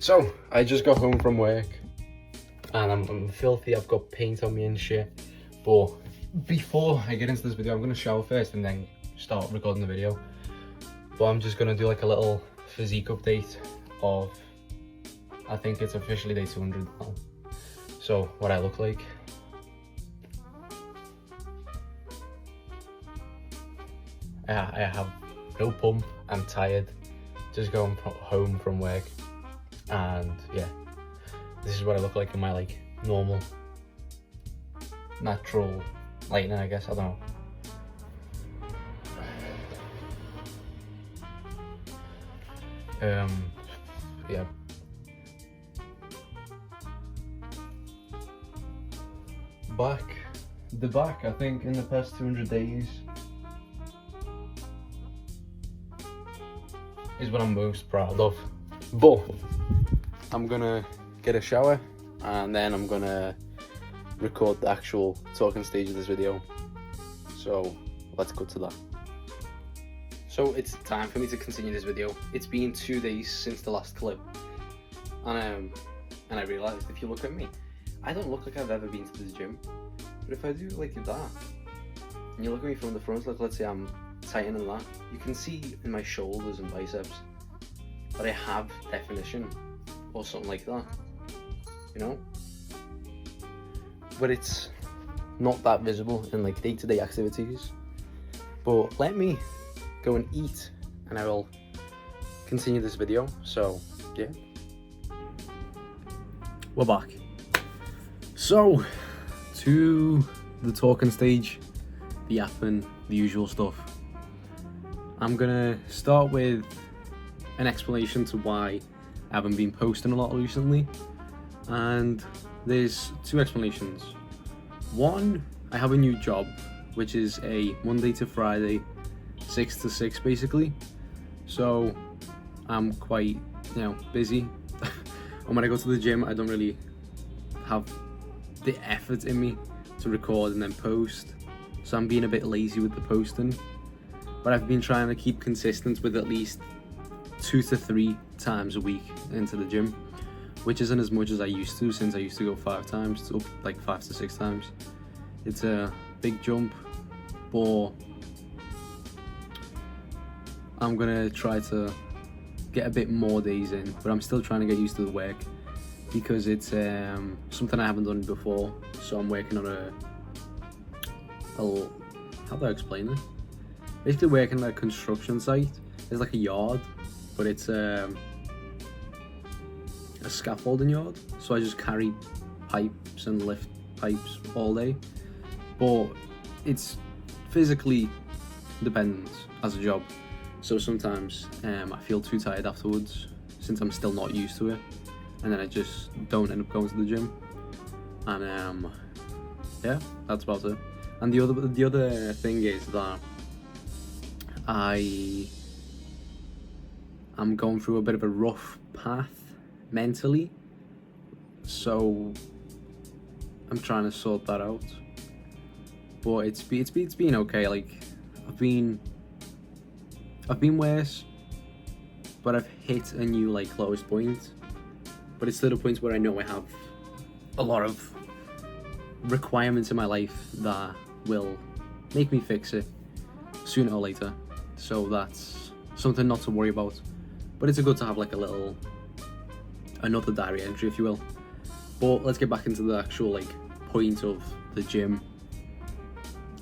So, I just got home from work and I'm filthy, I've got paint on me and shit. But before I get into this video, I'm gonna shower first and then start recording the video. But I'm just gonna do like a little physique update of, I think it's officially day 200 now. So, what I look like. I have no pump, I'm tired, just going home from work, and yeah, this is what I look like in my like normal, natural lighting, I guess, I don't know. Yeah. The back, I think in the past 200 days, is what I'm most proud of. But I'm gonna get a shower and then I'm gonna record the actual talking stage of this video. So let's go to that. So it's time for me to continue this video. It's been 2 days since the last clip, and I realized, if you look at me, I don't look like I've ever been to this gym. But if I do like that, and you look at me from the front, like let's say I'm tightening that, you can see in my shoulders and biceps that I have definition or something like that, you know? But it's not that visible in like day-to-day activities. But let me go and eat and I will continue this video. So yeah, we're back. So to the talking stage, the yapping, the usual stuff. I'm gonna start with an explanation to why I haven't been posting a lot recently, and there's two explanations. One, I have a new job, which is a Monday to Friday, 6 to 6 basically, so I'm quite, busy. And when I go to the gym, I don't really have the effort in me to record and then post, so I'm being a bit lazy with the posting. But I've been trying to keep consistent with at least 2 to 3 times a week into the gym, which isn't as much as I used to, since I used to go 5 times, to like 5 to 6 times. It's a big jump, but I'm gonna try to get a bit more days in, but I'm still trying to get used to the work because it's something I haven't done before. So I'm working on how do I explain it? Basically working at a construction site. It's like a yard, but it's a scaffolding yard. So I just carry pipes and lift pipes all day. But it's physically dependent as a job. So sometimes I feel too tired afterwards, since I'm still not used to it. And then I just don't end up going to the gym. And yeah, that's about it. And the other thing is that I'm going through a bit of a rough path mentally, so I'm trying to sort that out. But it's been okay. Like I've been worse, but I've hit a new like lowest point. But it's still a point where I know I have a lot of requirements in my life that will make me fix it sooner or later. So that's something not to worry about. But it's good to have like another diary entry, if you will. But let's get back into the actual like point of the gym.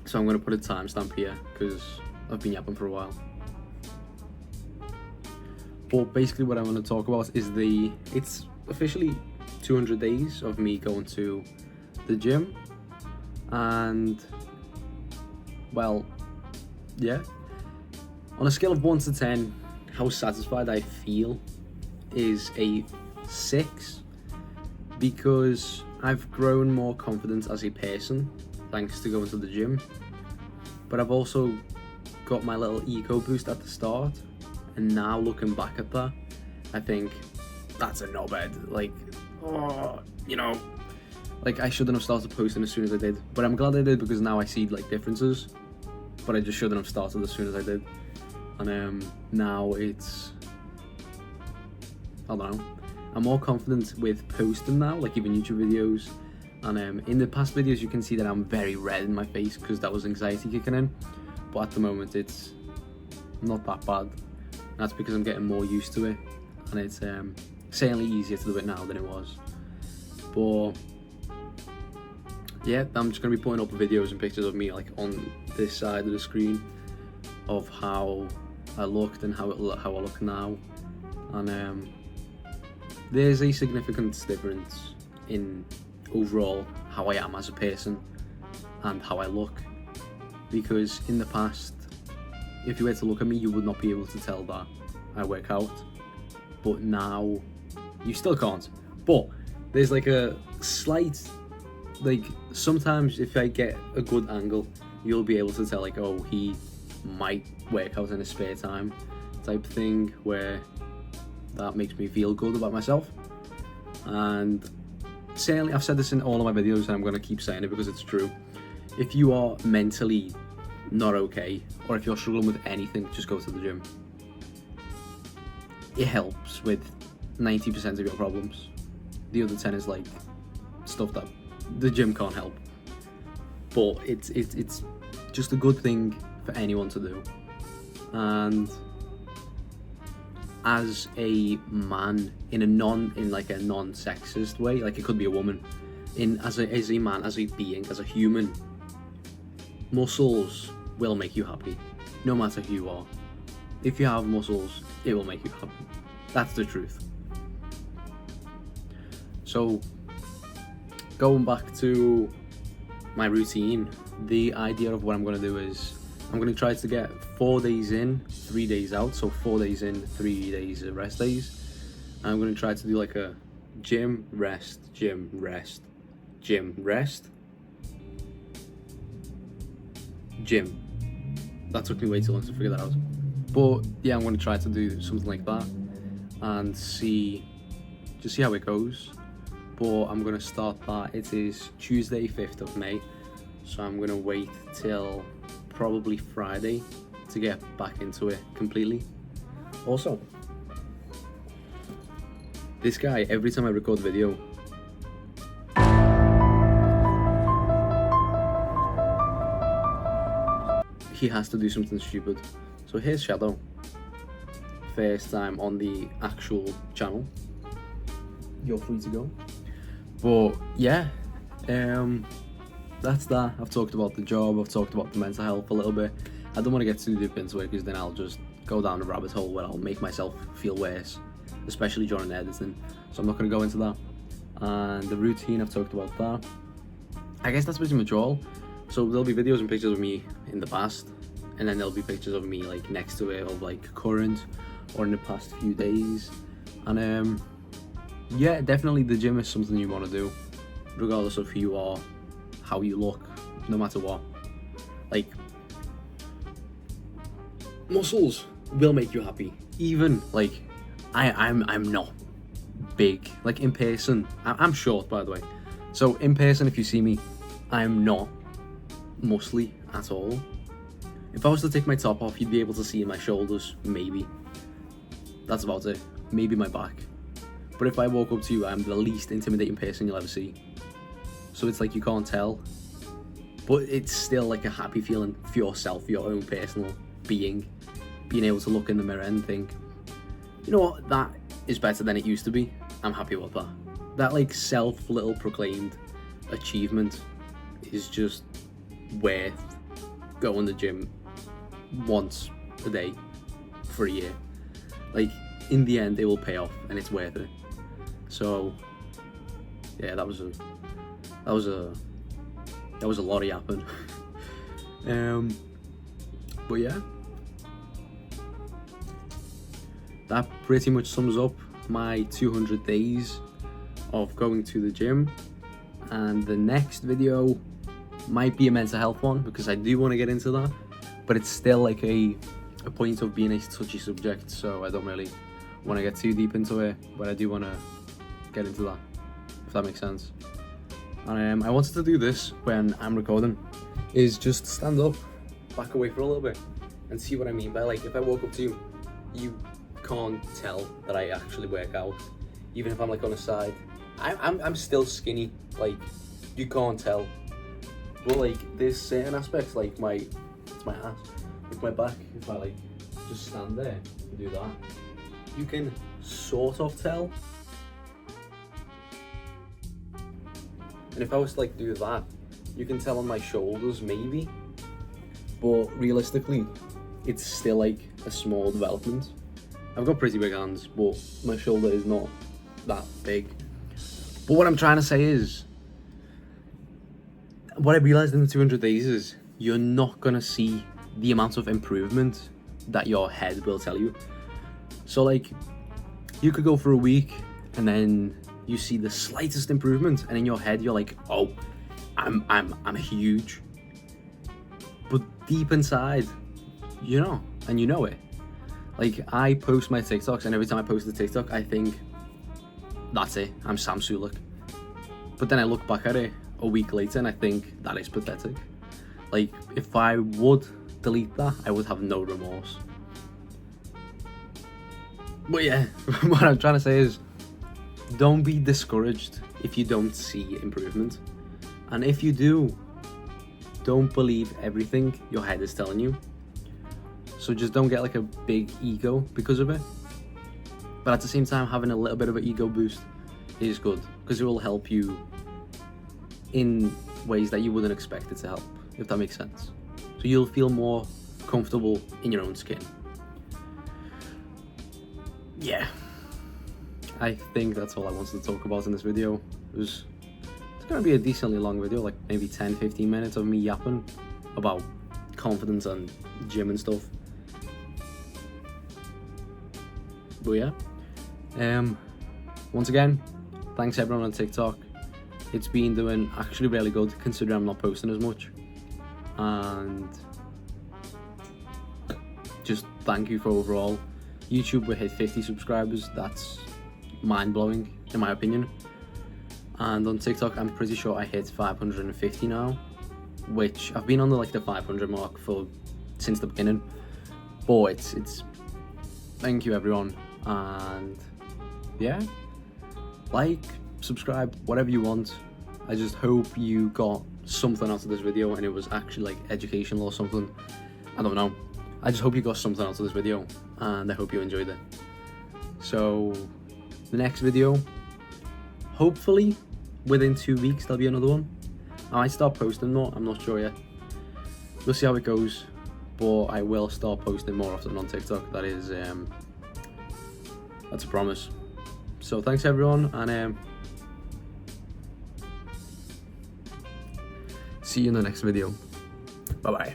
So I'm going to put a timestamp here because I've been yapping for a while. But basically what I want to talk about is it's officially 200 days of me going to the gym. And well, yeah. On a scale of 1 to 10, how satisfied I feel is a 6, because I've grown more confident as a person thanks to going to the gym. But I've also got my little ego boost at the start, and now looking back at that, I think that's a knobhead. Like, like I shouldn't have started posting as soon as I did. But I'm glad I did, because now I see like differences. But I just shouldn't have started as soon as I did. And now it's, I don't know, I'm more confident with posting now, like even YouTube videos. And in the past videos, you can see that I'm very red in my face because that was anxiety kicking in. But at the moment, it's not that bad. That's because I'm getting more used to it, and it's certainly easier to do it now than it was. But yeah, I'm just gonna be putting up videos and pictures of me like on this side of the screen of how I looked and how I look now. And there's a significant difference in overall how I am as a person and how I look, because in the past, if you were to look at me, you would not be able to tell that I work out, but now you still can't. But there's like a slight, like sometimes if I get a good angle, you'll be able to tell like, oh, he might work out in his spare time type thing, where that makes me feel good about myself. And certainly I've said this in all of my videos, and I'm going to keep saying it because it's true. If you are mentally not okay, or if you're struggling with anything, just go to the gym. It helps with 90% of your problems. The other 10 is like stuff that the gym can't help. But it's just a good thing for anyone to do. And as a man, in a non-sexist way, like it could be a woman, as a man, as a being, as a human, muscles will make you happy, no matter who you are. If you have muscles, it will make you happy. That's the truth. So, going back to my routine, the idea of what I'm going to do is I'm going to try to get 4 days in, 3 days out. So 4 days in, 3 days rest days. And I'm going to try to do like a gym, rest, gym, rest, gym, rest, gym. That took me way too long to figure that out. But yeah, I'm going to try to do something like that and see how it goes. But I'm going to start that. It is Tuesday, 5th of May. So I'm going to wait till probably Friday to get back into it completely. Also, this guy, every time I record a video, he has to do something stupid. So here's Shadow, first time on the actual channel. You're free to go. But yeah, that's that. I've talked about the job, I've talked about the mental health a little bit. I don't want to get too deep into it because then I'll just go down a rabbit hole where I'll make myself feel worse, especially during editing. So I'm not going to go into that. And the routine, I've talked about that. I guess that's pretty much all. So there'll be videos and pictures of me in the past, and then there'll be pictures of me like next to it of like current or in the past few days. And yeah, definitely the gym is something you want to do, regardless of who you are, how you look, no matter what. Like, muscles will make you happy. Even like I'm not big. Like in person, I'm short, by the way. So in person, if you see me, I'm not muscly at all. If I was to take my top off, you'd be able to see my shoulders, maybe. That's about it. Maybe my back. But if I walk up to you, I'm the least intimidating person you'll ever see. So it's like you can't tell. But it's still like a happy feeling for yourself, your own personal being. Being able to look in the mirror and think, you know what, that is better than it used to be. I'm happy with that. That like little proclaimed achievement is just worth going to the gym once a day for a year. Like in the end, it will pay off and it's worth it. So yeah, that was a lot of yapping. But yeah, that pretty much sums up my 200 days of going to the gym. And the next video might be a mental health one because I do want to get into that, but it's still like a point of being a touchy subject, so I don't really want to get too deep into it, but I do want to get into that, if that makes sense. And I wanted to do this when I'm recording, is just stand up, back away for a little bit, and see what I mean by like, if I walk up to you, you can't tell that I actually work out. even if I'm like on a side. I'm still skinny, like you can't tell. But like there's certain aspects like it's my ass, with my back, if I like just stand there and do that, you can sort of tell. And if I was to like do that, you can tell on my shoulders maybe. But realistically, it's still like a small development. I've got pretty big hands, but my shoulder is not that big. But what I'm trying to say is, what I realized in the 200 days is you're not gonna see the amount of improvement that your head will tell you. So like, you could go for a week and then you see the slightest improvement, and in your head you're like, oh, I'm huge. But deep inside, you know, and you know it. Like, I post my TikToks, and every time I post a TikTok, I think, that's it, I'm Sam Sulek. But then I look back at it a week later and I think, that is pathetic. Like, if I would delete that, I would have no remorse. But yeah, what I'm trying to say is, don't be discouraged if you don't see improvement. And if you do, don't believe everything your head is telling you. So just don't get like a big ego because of it. But at the same time, having a little bit of an ego boost is good, because it will help you in ways that you wouldn't expect it to help, if that makes sense. So you'll feel more comfortable in your own skin. Yeah, I think that's all I wanted to talk about in this video. It's gonna be a decently long video, like maybe 10-15 minutes of me yapping about confidence and gym and stuff. But yeah, once again, thanks everyone on TikTok. It's been doing actually really good, considering I'm not posting as much. And just thank you for overall. YouTube, we hit 50 subscribers. That's mind-blowing in my opinion. And on TikTok, I'm pretty sure I hit 550 now, which I've been on the 500 mark since the beginning. But it's thank you everyone. And yeah, subscribe, whatever you want. I just hope you got something out of this video and it was actually educational or something. I don't know. I just hope you got something out of this video, and I hope you enjoyed it. So the next video, hopefully within 2 weeks, there'll be another one. I might start posting more, I'm not sure yet. We'll see how it goes, but I will start posting more often on TikTok. That is that's a promise. So thanks everyone, and see you in the next video. Bye bye.